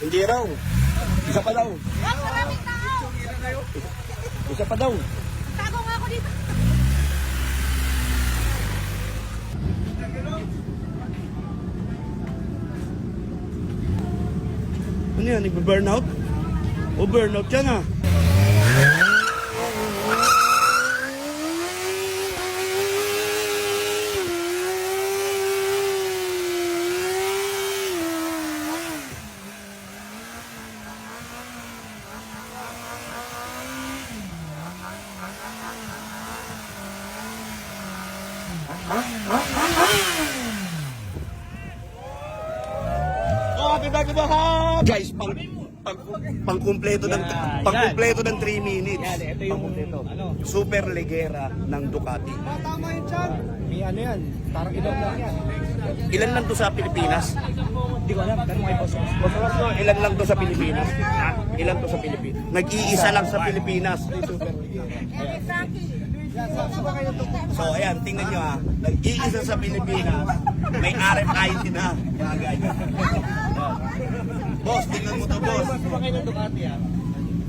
Hindi raw. Isa pa daw. Wag, maraming tao. Isa pa daw. Tago nga ako dito. Ano yan? Nagbe-burnout? O burnout yan ah. Oh, happy birthday, guys, pangkumpleto ng 3 minutes. Yan, ito yung ano. Super Leggera ng Ducati. Tama yun dyan. May ano yan. Parang ilaw lang yan. Ilan lang to sa Pilipinas? Hindi ko alam. Tanong kay Boss Ross. Boss Ross, ilan lang to sa Pilipinas? Ilan to sa Pilipinas? Nag-iisa lang sa Pilipinas. So ayan, tingnan nyo ha. Nag-iisa sa Pilipinas. May RFID na. Boss, tingnan mo to, boss.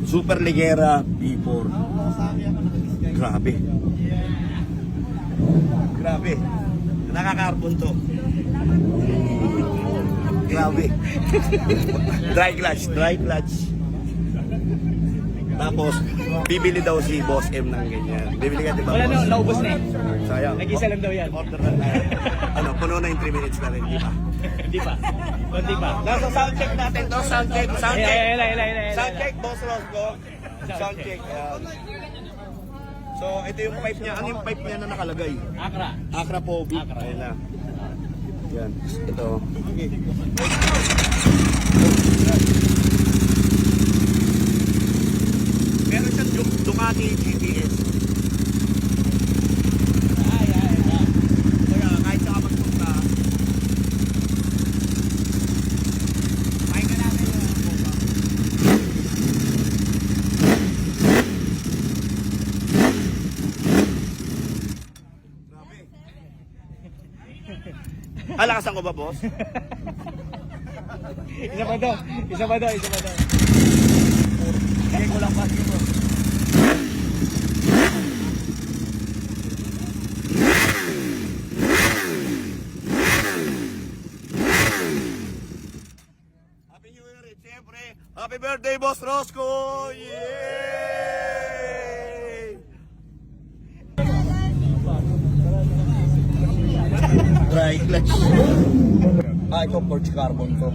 Super Leggera B4. Grabe. Grabe. Nakaka-carbon to. Grabe. Dry clutch. Tapos, bibili daw si Boss M ng ganyan. Bibili ka, di ba? Wala na, naubos na eh. Sayang. Nag-isa lang daw yan. Order na tayo. Ano, puno na yung 3 minutes na rin, di ba? Hindi pa. Hindi pa. Nasa sound check natin to, sound check. Sound Check, Boss Rosco. Sound check. Ayan. So, ito yung pipe niya. Ano yung pipe niya na nakalagay? Acra po. Acra. Ayan na. Yan. Ito. Meron siyang Ducati GPS. Kaya kahit saan ka magpunta, pakinggan natin yung bomba. Grabe. Alakasan ko ba, boss? Isa pa daw. Hindi ko lang pass mo. Happy New Year, siyempre. Happy birthday, Boss Rosco! Yay! Dry clutch. Ito, Forge Carbon to.